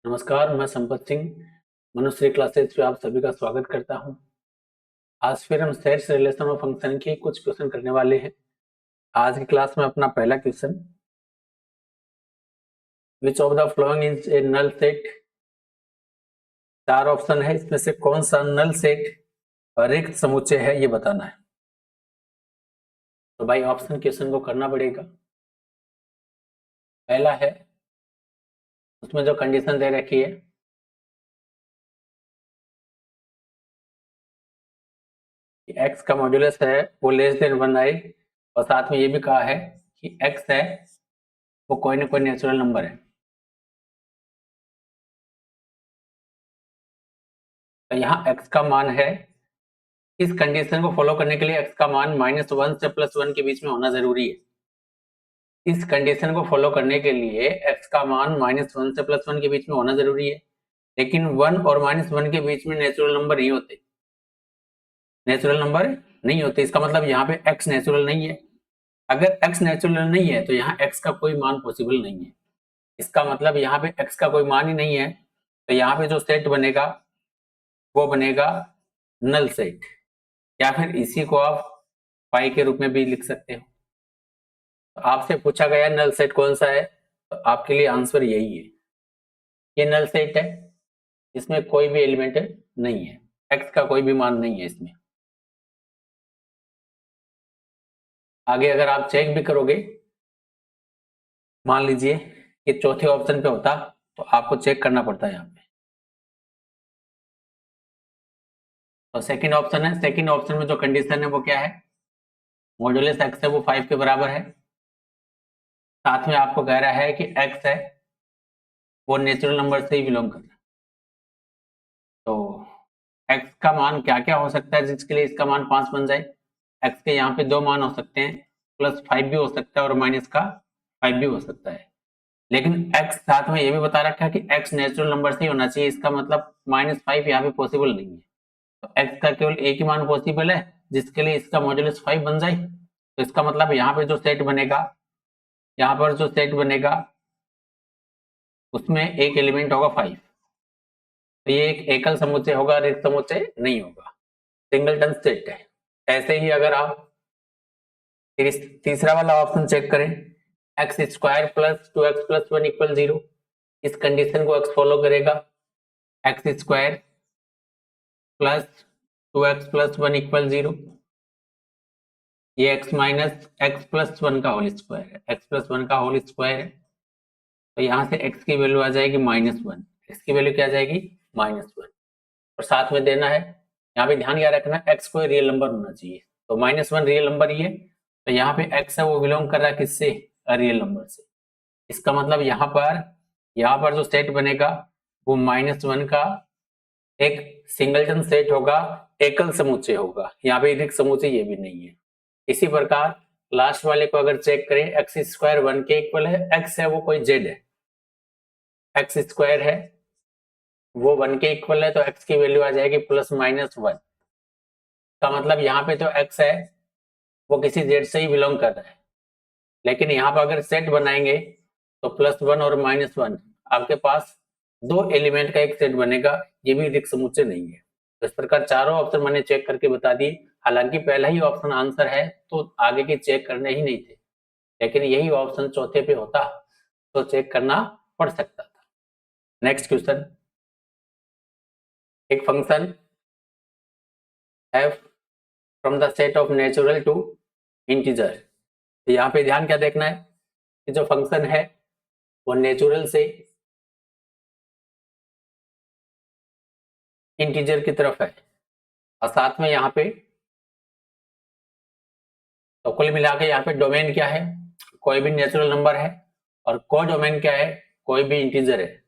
नमस्कार, मैं संपत सिंह मनुश्री क्लासेज पे आप सभी का स्वागत करता हूं। आज फिर हम सेट्स रिलेशन और फंक्शन के कुछ क्वेश्चन करने वाले हैं। आज की क्लास में अपना पहला question, which of the following is a null set. 4 option है, इसमें से कौन सा नल सेट रिक्त समुच्चय है ये बताना है। तो भाई ऑप्शन क्वेश्चन को करना पड़ेगा। पहला है, उसमें जो कंडीशन दे रखी है कि x का मॉड्यूलस है वो लेस देन 1 आए, और साथ में ये भी कहा है कि x है वो कोई ना कोई नेचुरल नंबर है। तो यहाँ x का मान है, इस कंडीशन को फॉलो करने के लिए x का मान -1 से +1 के बीच में होना जरूरी है। इस कंडीशन को फॉलो करने के लिए x का मान -1 से +1 के बीच में होना जरूरी है, लेकिन 1 और -1 के बीच में नेचुरल नंबर नहीं होते। नेचुरल नंबर नहीं होते, इसका मतलब यहाँ पे x नेचुरल नहीं है। अगर x नेचुरल नहीं है तो यहाँ x का कोई मान पॉसिबल नहीं है। इसका मतलब यहाँ पे x का कोई मान ही नहीं है, तो यहाँ पे जो सेट बनेगा वो बनेगा नल सेट, या फिर इसी को आप पाई के रूप में भी लिख सकते हो। तो आपसे पूछा गया नल सेट कौन सा है, तो आपके लिए आंसर यही है। ये नल सेट है, इसमें कोई भी एलिमेंट नहीं है, x का कोई भी मान नहीं है इसमें। आगे अगर आप चेक भी करोगे, मान लीजिए कि चौथे ऑप्शन पे होता तो आपको चेक करना पड़ता है यहाँ पे। तो सेकंड ऑप्शन है, सेकंड ऑप्शन में जो कंडीशन है वो क्या है, मॉड्यूलस x है वो 5 के बराबर है। साथ में आपको कह रहा है कि x है वो नेचुरल नंबर से ही बिलोंग कर रहा है। तो x का मान क्या क्या हो सकता है जिसके लिए इसका मान 5 बन जाए। x के यहाँ पे 2 मान हो सकते हैं, +5 भी हो सकता है और माइनस का 5 भी हो सकता है। लेकिन x साथ में ये भी बता रखा है कि x नेचुरल नंबर से ही होना चाहिए, इसका मतलब -5 यहाँ पे पॉसिबल नहीं है। तो x का केवल एक ही मान पॉसिबल है जिसके लिए इसका मॉड्यूलस 5 बन जाए। तो इसका मतलब यहाँ पे जो सेट बनेगा, यहाँ पर जो सेट बनेगा उसमें एक एलिमेंट होगा 5। तो ये एक एकल समुच्चय होगा, रिक्त समुच्चय नहीं होगा, सिंगलटन सेट है। ऐसे ही अगर आप तीसरा वाला ऑप्शन चेक करें, x² + 2x + 1 = 0, इस कंडीशन को x फॉलो करेगा। x² + 2x + 1 = 0, ये x - x + 1 का होल स्क्वायर है, x + 1 का होल स्क्वायर है। तो यहाँ से x की वैल्यू आ जाएगी -1, x की वैल्यू क्या आ जाएगी -1, और साथ में देना है, यहाँ पे ध्यान क्या रखना, x कोई रियल नंबर होना चाहिए। तो -1 रियल नंबर ही है, तो यहाँ पे x है वो बिलोंग कर रहा है किससे, रियल नंबर से। इसका मतलब यहाँ पर जो सेट बनेगा वो -1 का एक सिंगलटन सेट होगा, एकल समुच्चय होगा, यहाँ पे रिक्त समुच्चय ये भी नहीं है। इसी प्रकार लास्ट वाले को अगर चेक करें, x² 1 के इक्वल है, x है वो कोई z है, x² है वो 1 के इक्वल है, तो x की वैल्यू आ जाएगी +-1 का मतलब यहाँ पे जो x है वो किसी z से ही बिलोंग कर रहा है। लेकिन यहाँ पर अगर सेट बनाएंगे तो +1 और -1 आपके पास 2 एलिमेंट का एक सेट बनेगा, ये भी रिक्त समुच्चय नहीं है। तो इस प्रकार चारों ऑप्शन मैंने चेक करके बता दिए। हालांकि पहला ही ऑप्शन आंसर है तो आगे के चेक करने ही नहीं थे, लेकिन यही ऑप्शन चौथे पे होता तो चेक करना पड़ सकता था। नेक्स्ट क्वेश्चन, एक function f from the set of natural to integer. तो यहाँ पे ध्यान क्या देखना है कि जो फंक्शन है वो नेचुरल से इंटीजर की तरफ है, और साथ में यहाँ पे तो कुल मिला के यहाँ पे डोमेन क्या है, कोई भी नेचुरल नंबर है, और को डोमेन क्या है, कोई भी इंटीजर है।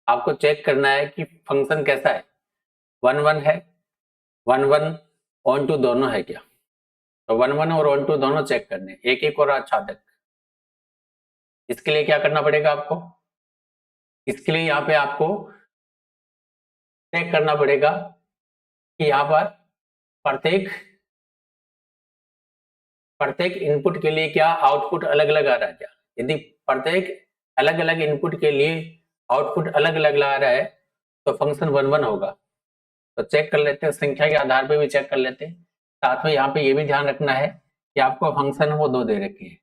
आपको चेक करना है कि फंक्शन कैसा है, 1 1 है, 1 1 ऑन टू दोनों है क्या। तो 1 1 और ऑन टू दोनों चेक करने, एक एक और आच्छादक। इसके लिए क्या करना पड़ेगा आपको, इसके लिए यहाँ पे आपको चेक करना पड़ेगा कि यहाँ पर प्रत्येक प्रत्येक इनपुट के लिए क्या आउटपुट अलग अलग आ रहा है क्या। यदि प्रत्येक अलग अलग इनपुट के लिए आउटपुट अलग अलग ला रहा है तो फंक्शन 1 1 होगा। तो चेक कर लेते हैं, संख्या के आधार पे भी चेक कर लेते हैं। साथ में यहाँ पे ये भी ध्यान रखना है कि आपको फंक्शन वो 2 दे रखे हैं।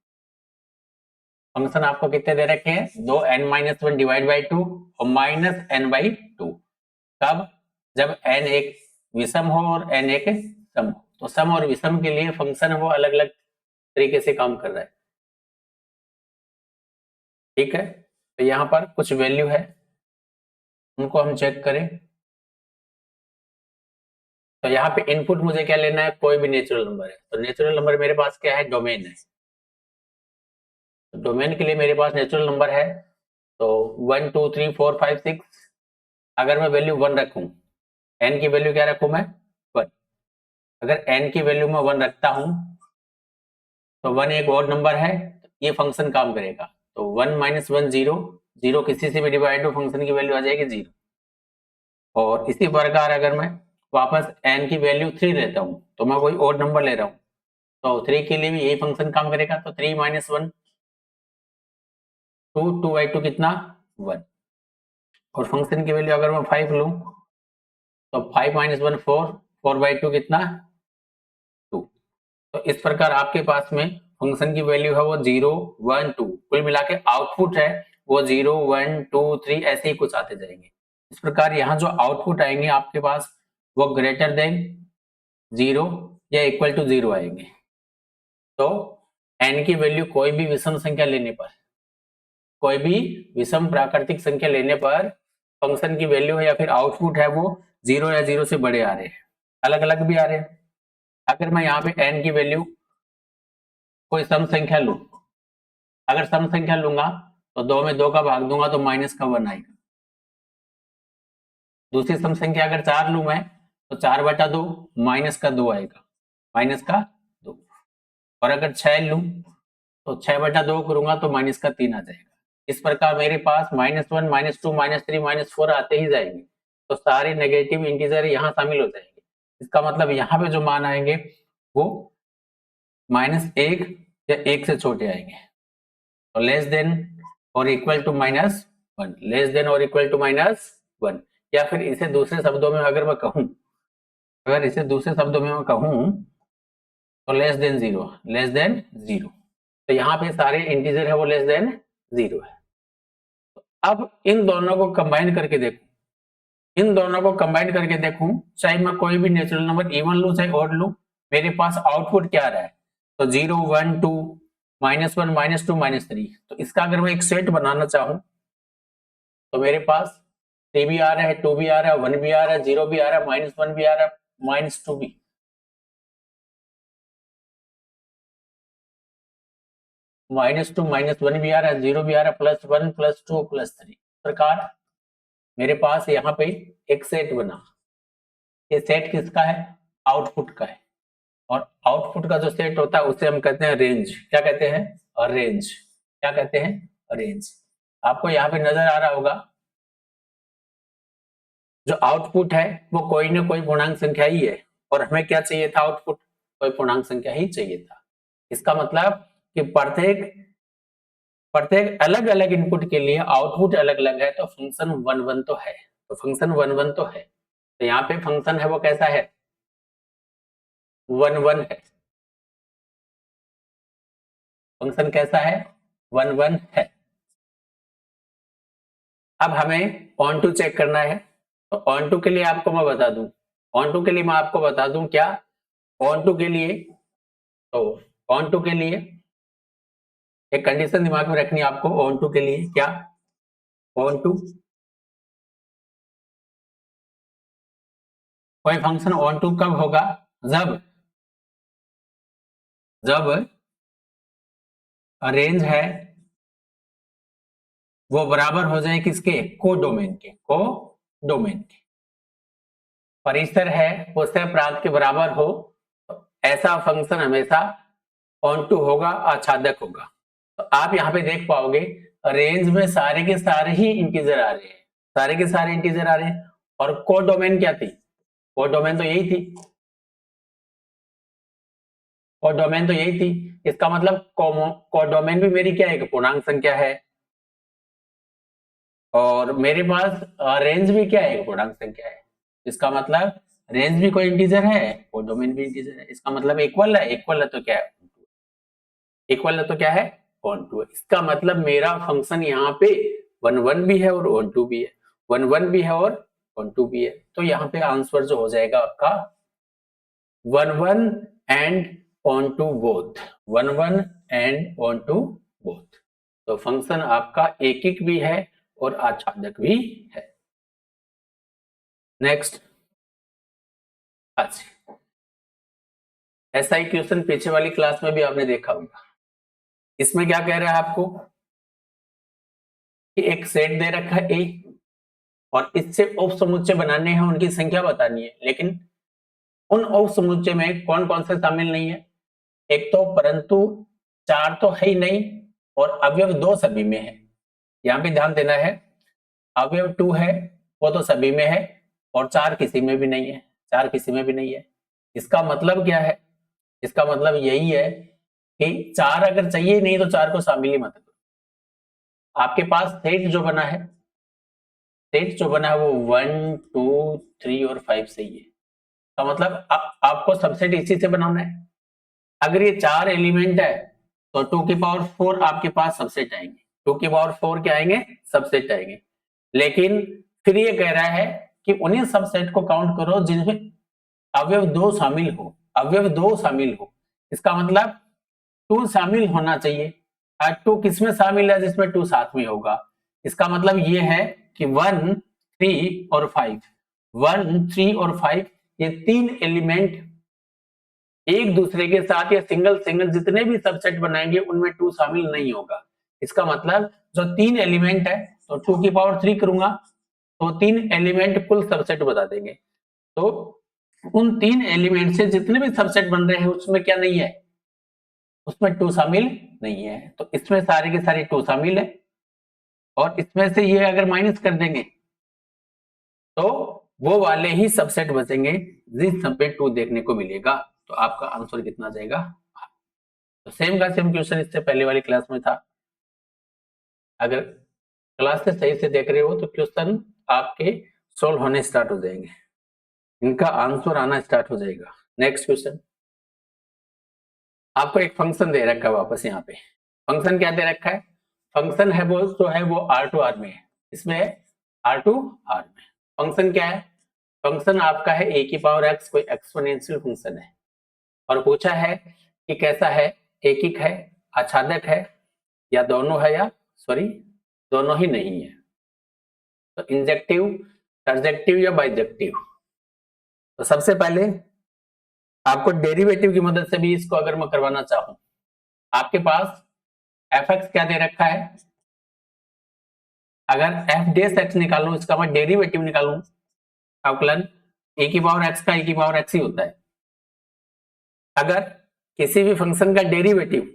फंक्शन आपको कितने दे रखे हैं? 2 n-1 डिवाइड बाई 2 और -n/2। कब? जब n एक विषम हो और n एक सम हो। तो सम और विषम के लिए फंक्शन वो अलग अलग तरीके से काम कर रहा है। ठीक है, तो यहाँ पर कुछ वैल्यू है, उनको हम चेक करें। तो यहाँ पे इनपुट मुझे क्या लेना है? कोई भी नेचुरल नंबर है। तो नेचुरल नंबर मेरे पास क्या है? डोमेन है। तो डोमेन के लिए मेरे पास नेचुरल नंबर है, तो 1 2 3 4 5 6। अगर मैं वैल्यू 1 रखूं, n की वैल्यू क्या रखूं मैं? 1। अगर n की वैल्यू मैं 1 रखता हूं तो 1 एक और नंबर है, ये फंक्शन काम करेगा। तो 1 - 1 0, 0 किसी से भी डिवाइड हो फंक्शन की वैल्यू आ जाएगी 0। और इसी प्रकार अगर मैं वापस n की वैल्यू 3 लेता हूं तो मैं कोई और नंबर ले रहा हूं, तो 3 के लिए भी यही फंक्शन काम करेगा। तो 3 - 1 2, 2/2 कितना? 1। और फंक्शन की वैल्यू अगर मैं 5 लूं तो 5 - 1 4, 4/2 कितना? 2। तो इस प्रकार आपके पास में फंक्शन की वैल्यू है वो 0 1 2, कुल मिला के आउटपुट है वो 0 1 2 3 ऐसे ही कुछ आते जाएंगे। इस प्रकार यहाँ जो आउटपुट आएंगे आपके पास वो ग्रेटर देन 0 या इक्वल टू 0 आएंगे। तो n की वैल्यू कोई भी विषम संख्या लेने पर, कोई भी विषम प्राकृतिक संख्या लेने पर फंक्शन की वैल्यू है या फिर आउटपुट है वो 0 या 0 से बड़े आ रहे हैं, अलग अलग भी आ रहे हैं। अगर मैं यहाँ पे n की वैल्यू कोई सम संख्या लूं, अगर सम संख्या लूंगा तो 2 में 2 का भाग दूंगा तो -1 आएगा। दूसरी सम संख्या अगर 4 लूं मैं तो 4/2 -2 आएगा, -2। और अगर 6 लूं तो 6/2 करूंगा तो -3 आ जाएगा। इस प्रकार मेरे पास -1 -2 -3 -4 आते ही जाएंगे। तो सारे नेगेटिव इंटीजर यहाँ शामिल हो जाएंगे। इसका मतलब यहाँ पे जो मान आएंगे वो -1 या 1 से छोटे आएंगे। तो लेस देन और इक्वल टू -1, लेस देन और इक्वल टू -1। या फिर इसे दूसरे शब्दों में अगर मैं कहूं, अगर इसे दूसरे शब्दों में मैं कहूं तो लेस देन 0, लेस देन 0। तो यहाँ पे सारे इंटीजर है वो लेस देन 0 है। अब इन दोनों को कंबाइन करके देखूं, इन दोनों को कंबाइन करके देखूं, चाहे मैं कोई भी नेचुरल नंबर इवन लूं चाहे ऑड लूं, मेरे पास आउटपुट क्या आ रहा है? तो 0 1 2 -1 -2 -3। तो इसका अगर मैं एक सेट बनाना चाहूं तो मेरे पास 3 भी आ रहा है, 2 भी आ रहा है, 1 भी आ रहा है, 0 भी आ रहा है, -1 भी आ रहा है, -2 भी। -2 -1 भी आ रहा है, 0 भी आ रहा है, +1 +2 +3 प्रकार मेरे पास यहाँ पे एक सेट बना। ये सेट किसका है? आउटपुट का है। और आउटपुट का जो सेट होता है उसे हम कहते हैं रेंज। क्या कहते हैं? रेंज। क्या कहते हैं? रेंज। आपको यहाँ पे नजर आ रहा होगा जो आउटपुट है वो कोई ना कोई पूर्णांक संख्या ही है, और हमें क्या चाहिए था? आउटपुट कोई पूर्णांक संख्या ही चाहिए था। इसका मतलब कि प्रत्येक प्रत्येक अलग अलग इनपुट के लिए आउटपुट अलग अलग है, तो फंक्शन 1 1 तो है। तो फंक्शन 1 1 तो है। तो यहाँ पे फंक्शन है वो कैसा है? 1 1 है। फंक्शन कैसा है? 1 1 है। अब हमें ऑन टू चेक करना है। तो ऑन टू के लिए आपको मैं बता दूं, ऑन टू के लिए मैं आपको बता दूं क्या? ऑन टू के लिए, तो ऑन टू के लिए एक कंडीशन दिमाग में रखनी है आपको। ऑन टू के लिए क्या? ऑन टू कोई फंक्शन ऑन टू कब होगा? जब जब रेंज है वो बराबर हो जाए किसके? को डोमेन के। को डोमेन के परिसर है वो सह प्रांत के बराबर हो, तो ऐसा फंक्शन हमेशा ऑन टू होगा, आच्छादक होगा। तो आप यहाँ पे देख पाओगे रेंज में सारे के सारे ही इंटीजर आ रहे हैं, सारे के सारे इंटीजर आ रहे हैं। और को डोमेन क्या थी? को डोमेन तो यही थी, को डोमेन तो यही थी। इसका मतलब को डोमेन भी मेरी क्या है? पूर्णांक संख्या है। और मेरे पास रेंज भी क्या है, पूर्णांक संख्या है, इसका मतलब रेंज भी कोई इंटीजर है और डोमेन भी इंटीजर है, इसका मतलब इक्वल है, इक्वल है तो क्या है, इक्वल है तो क्या है, ऑन टू है। इसका मतलब मेरा फंक्शन यहाँ पे 1 1 भी है और ऑन टू भी है, 1 1 भी है और ऑन टू भी है। तो यहाँ पे आंसर जो हो जाएगा आपका 1 1 and onto both, 1 1 and onto both. तो फंक्शन आपका एकिक भी है और आच्छादक भी है। नेक्स्ट, अच्छा, ऐसा ही क्वेश्चन पीछे वाली क्लास में भी आपने देखा होगा। इसमें क्या कह रहा है आपको कि एक सेट दे रखा है ए और इससे उप समुच्चय बनाने हैं, उनकी संख्या बतानी है, लेकिन उन उप समुच्चय में कौन कौन से शामिल नहीं है। एक तो परंतु 4 तो है ही नहीं और अवयव 2 सभी में है। यहाँ पे ध्यान देना है, अवयव 2 है वो तो सभी में है और 4 किसी में भी नहीं है, 4 किसी में भी नहीं है। इसका मतलब क्या है, इसका मतलब यही है कि 4 अगर चाहिए नहीं तो 4 को शामिल ही मत करो। आपके पास सेट जो बना है, सेट जो बना है वो 1 2 3 और 5 से ही है। तो मतलब आपको सबसेट इसी से बनाना है। अगर ये 4 एलिमेंट है तो 2 की पावर 4 आपके पास सबसेट आएंगे, 2 की पावर 4 क्या आएंगे, सबसेट आएंगे। लेकिन फिर ये कह रहा है कि उन्हीं सबसेट को काउंट करो जिनमें अवयव 2 शामिल हो, अवयव 2 शामिल हो। इसका मतलब 2 शामिल होना चाहिए। 2 किसमें शामिल है, जिसमें 2 साथ में होगा। इसका मतलब ये है कि 1 3 और 5, 1 3 और 5 ये 3 एलिमेंट एक दूसरे के साथ या सिंगल सिंगल जितने भी सबसेट बनाएंगे उनमें 2 शामिल नहीं होगा। इसका मतलब जो 3 एलिमेंट है तो 2 की पावर 3 करूंगा तो 3 एलिमेंट कुल सबसेट बता देंगे। तो उन 3 एलिमेंट से जितने भी सबसेट बन रहे हैं उसमें क्या नहीं है, उसमें 2 शामिल नहीं है। तो इसमें सारे के सारे 2 शामिल है और इसमें से ये अगर माइनस कर देंगे तो वो वाले ही सबसेट बचेंगे जिस सब पे 2 देखने को मिलेगा। तो आपका आंसर कितना जाएगा। तो सेम का सेम क्वेश्चन इससे पहले वाली क्लास में था। अगर क्लास से सही से देख रहे हो तो क्वेश्चन आपके सोल्व होने स्टार्ट हो जाएंगे, इनका आंसर आना स्टार्ट हो जाएगा। नेक्स्ट क्वेश्चन, आपको एक फंक्शन दे रखा है वापस यहाँ पे। फंक्शन क्या दे रखा है, फंक्शन है वो जो है वो R2R में है, इसमें R2R में। फंक्शन क्या है, फंक्शन आपका है ए की पावर एक्स, कोई एक्सपोनेंशियल फंक्शन है और पूछा है कि कैसा है, एकिक है, आच्छादक है या दोनों है, या सॉरी दोनों ही नहीं है। तो इंजेक्टिव, सर्जेक्टिव या बाइजेक्टिव। तो सबसे पहले आपको डेरिवेटिव की मदद से भी इसको अगर मैं करवाना चाहूं, आपके पास एफ एक्स क्या दे रखा है, अगर एफ डेस एक्स निकालूं इसका मैं डेरिवेटिव निकालूं, अवकलन ए की पावर एक्स का ए की पावर एक्स ही होता है। अगर किसी भी फंक्शन का डेरिवेटिव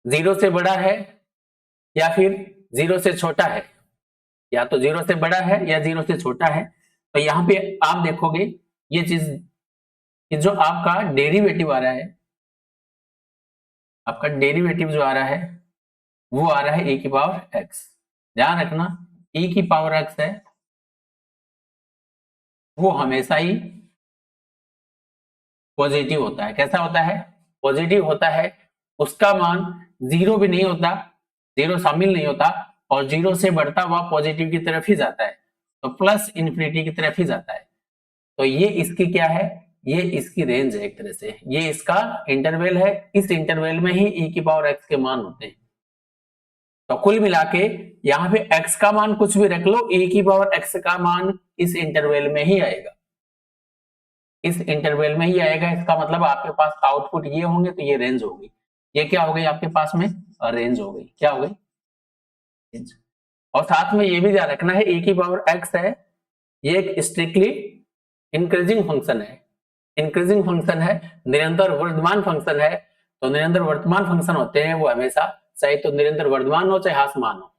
0 से बड़ा है या फिर 0 से छोटा है, या तो 0 से बड़ा है या 0 से छोटा है, तो यहाँ पे आप देखोगे ये चीज कि जो आपका डेरिवेटिव आ रहा है, आपका डेरिवेटिव जो आ रहा है वो आ रहा है ए की पावर एक्स। ध्यान रखना e की पावर एक्स है वो हमेशा ही पॉजिटिव होता है। कैसा होता है, पॉजिटिव होता है। उसका मान 0 भी नहीं होता, 0 शामिल नहीं होता और 0 से बढ़ता हुआ पॉजिटिव की तरफ ही जाता है, तो प्लस इन्फिनिटी की तरफ ही जाता है। तो ये इसकी क्या है, ये इसकी रेंज है एक तरह से, ये इसका इंटरवल है। इस इंटरवल में ही e की पावर x के मान होते हैं। तो कुल मिला के यहाँ पे x का मान कुछ भी रख लो, e की पावर x का मान इस इंटरवल में ही आएगा, इस इंटरवल में ही आएगा। इसका मतलब आपके पास आउटपुट ये होंगे तो ये रेंज होगी, ये क्या हो गई आपके पास में रेंज हो गई, क्या हो गई रेंज। और साथ में ये भी ध्यान रखना है e की पावर x है ये एक स्ट्रिक्टली इंक्रीजिंग फंक्शन है, इंक्रीजिंग फंक्शन है, निरंतर वर्धमान फंक्शन है। तो निरंतर वर्तमान फंक्शन होते हैं वो हमेशा चाहे तो निरंतर वर्धमान हो चाहे ह्रासमान हो,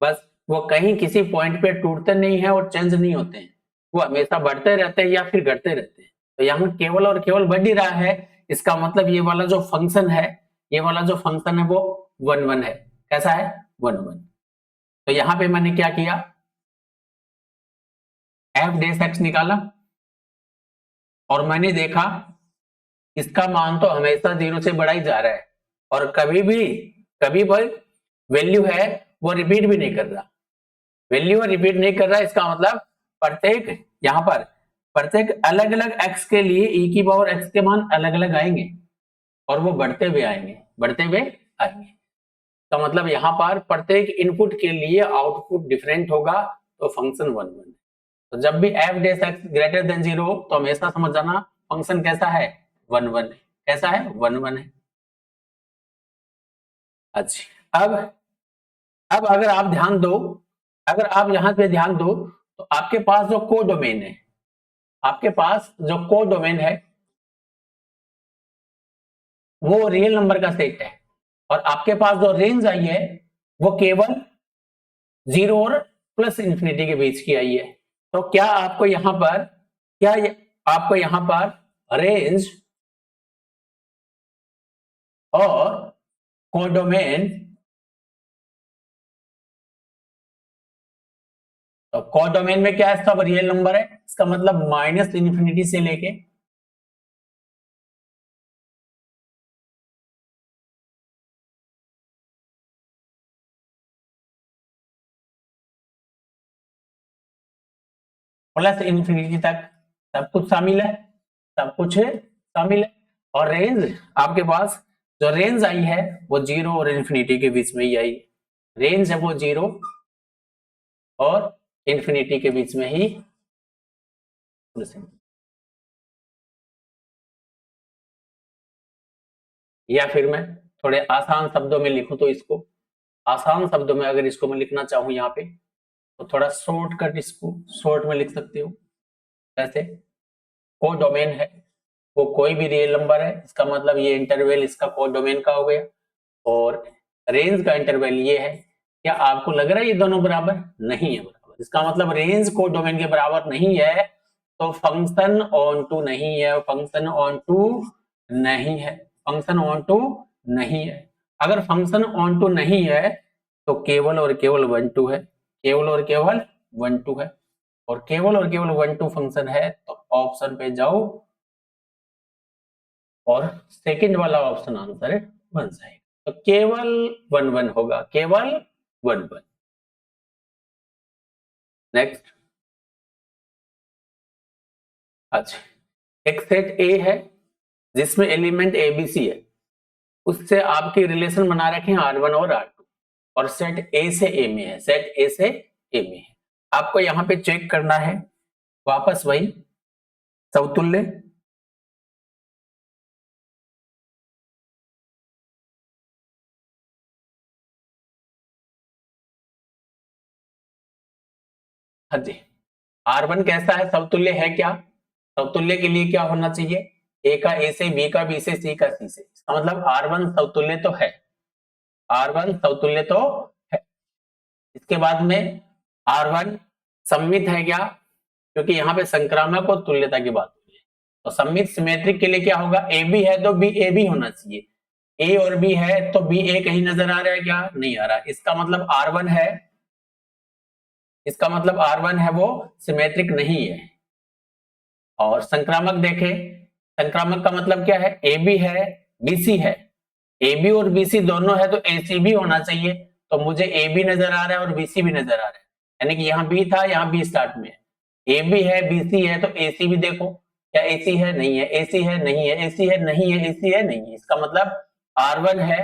बस वो कहीं किसी पॉइंट पे टूटते नहीं है और चेंज नहीं होते हैं, वो हमेशा बढ़ते रहते हैं या फिर घटते रहते हैं। तो यहाँ केवल और केवल बढ़ ही रहा है, इसका मतलब ये वाला जो फंक्शन है, ये वाला जो फंक्शन है वो 1 1 है। कैसा है 1 1। तो यहां पे मैंने क्या किया, एफ डैश एक्स निकाला और मैंने देखा इसका मान तो हमेशा 0 से बड़ा ही जा रहा है और कभी भी वैल्यू है वो रिपीट भी नहीं कर रहा, वैल्यू रिपीट नहीं कर रहा, इसका मतलब प्रत्येक यहां पर प्रत्येक अलग अलग x के लिए e की पावर x के मान अलग अलग आएंगे और वो बढ़ते हुए आएंगे। तो मतलब यहाँ पर प्रत्येक इनपुट के लिए आउटपुट डिफरेंट होगा, तो फंक्शन 1 1। तो जब भी f dash x greater than 0 तो हमेशा समझ जाना फंक्शन कैसा है, 1 1 है। कैसा है, 1 1 है। अच्छा, अब अगर आप ध्यान दो, अगर आप यहां पे ध्यान दो तो आपके पास जो को डोमेन है, आपके पास जो को डोमेन है वो रियल नंबर का सेट है और आपके पास जो रेंज आई है वो केवल 0 और प्लस इंफिनिटी के बीच की आई है। तो क्या आपको यहां पर रेंज और कोडोमेन, तो कोडोमेन में क्या है, सब रियल नंबर है, इसका मतलब माइनस इंफिनिटी से लेके प्लस इंफिनिटी तक सब कुछ शामिल है, सब कुछ शामिल है। और रेंज आपके पास जो रेंज आई है वो 0 और इंफिनिटी के बीच में ही आई, रेंज है वो 0 और इंफिनिटी के बीच में ही। या फिर मैं थोड़े आसान शब्दों में लिखूं तो इसको, आसान शब्दों में अगर इसको मैं लिखना चाहूं यहाँ पे तो थोड़ा शॉर्टकट इसको शॉर्ट में लिख सकते हो। कैसे, को डोमेन है वो कोई भी रियल नंबर है, इसका मतलब ये इंटरवल इसका को डोमेन का हो गया, और रेंज का इंटरवल ये है। क्या आपको लग रहा है ये दोनों बराबर नहीं है? बराबर, इसका मतलब रेंज को डोमेन के बराबर नहीं है तो फंक्शन ऑन टू नहीं है, फंक्शन ऑन टू नहीं है, फंक्शन ऑन टू नहीं है। अगर फंक्शन ऑन टू नहीं है तो केवल और केवल 1 2 है, केवल और केवल 1 2 है, और केवल और केवल 1 2 फंक्शन है तो ऑप्शन पे जाओ और सेकंड वाला ऑप्शन आंसर बन जाएगा। तो केवल 1 1 होगा, केवल 1 1। नेक्स्ट, अच्छा, एक सेट ए है जिसमें एलिमेंट एबीसी है, उससे आपकी रिलेशन बना रखे हैं R1 और R2, और सेट ए से ए में है, सेट ए से ए में है। आपको यहां पे चेक करना है वापस वही समतुल्य, हाँ जी। R1 कैसा है, समतुल्य है क्या? समतुल्य के लिए क्या होना चाहिए, ए का ए से, बी का बी से, सी का सी से, इसका मतलब R1 समतुल्य तो है, R1 समतुल्य तो है। इसके बाद में R1 सममित है क्या, क्योंकि यहाँ पे संक्रामक और तुल्यता की बात हुई है, तो सममित सिमेट्रिक के लिए क्या होगा, ए बी है तो बी ए बी होना चाहिए, ए और बी है तो बी ए कहीं नजर आ रहा है क्या, नहीं आ रहा, इसका मतलब R1 है, इसका मतलब R1 है वो सिमेट्रिक नहीं है। और संक्रामक देखें, संक्रामक का मतलब क्या है, ए बी है बीसी है, ए बी और बीसी दोनों है तो एसी भी होना चाहिए, तो मुझे ए बी नजर आ रहा है और बीसी भी नजर आ रहा है, यानी कि यहाँ बी था यहाँ बी स्टार्ट में है, ए बी है बीसी है तो एसी भी देखो, क्या एसी है, नहीं है, एसी है, नहीं है, एसी है, नहीं है, एसी है, नहीं है, इसका मतलब R1 है,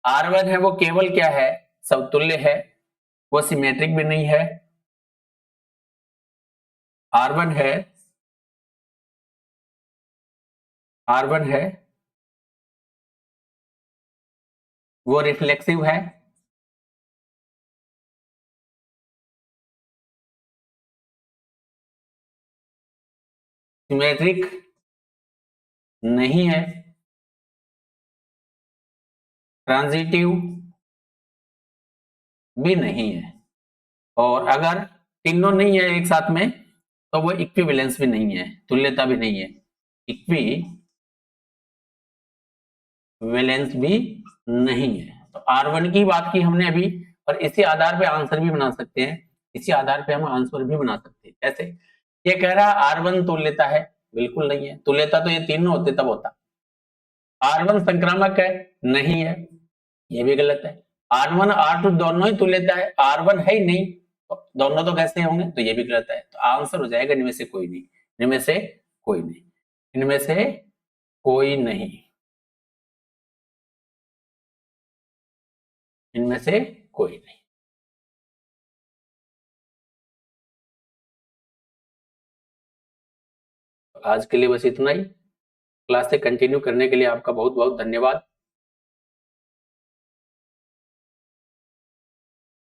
R1 है वो केवल क्या है, समतुल्य है, वो सिमेट्रिक भी नहीं है, R1 है, R1 है वो रिफ्लेक्सिव है, सिमेट्रिक नहीं है, ट्रांजिटिव भी नहीं है, और अगर तीनों नहीं है एक साथ में तो वो इक्विवेलेंस भी नहीं है, तुल्यता भी नहीं है, इक्विवेलेंस भी नहीं है। तो R1 की बात की हमने अभी, और इसी आधार पे आंसर भी बना सकते हैं, इसी आधार पे हम आंसर भी बना सकते हैं। कैसे? ये कह रहा है R1 तुल्यता है, बिल्कुल नहीं है, तुल्यता तो ये तीनों होते तब होता। R1 संक्रामक है, नहीं है, ये भी गलत है। R1 R2 दोनों ही तुल्यता है, R1 है ही नहीं, तो दोनों तो कैसे होंगे, तो ये भी गलत है। तो आंसर हो जाएगा इनमें से कोई नहीं, इनमें से कोई नहीं, इनमें से कोई नहीं, इनमें से कोई नहीं। आज के लिए बस इतना ही। क्लास से कंटिन्यू करने के लिए आपका बहुत बहुत धन्यवाद।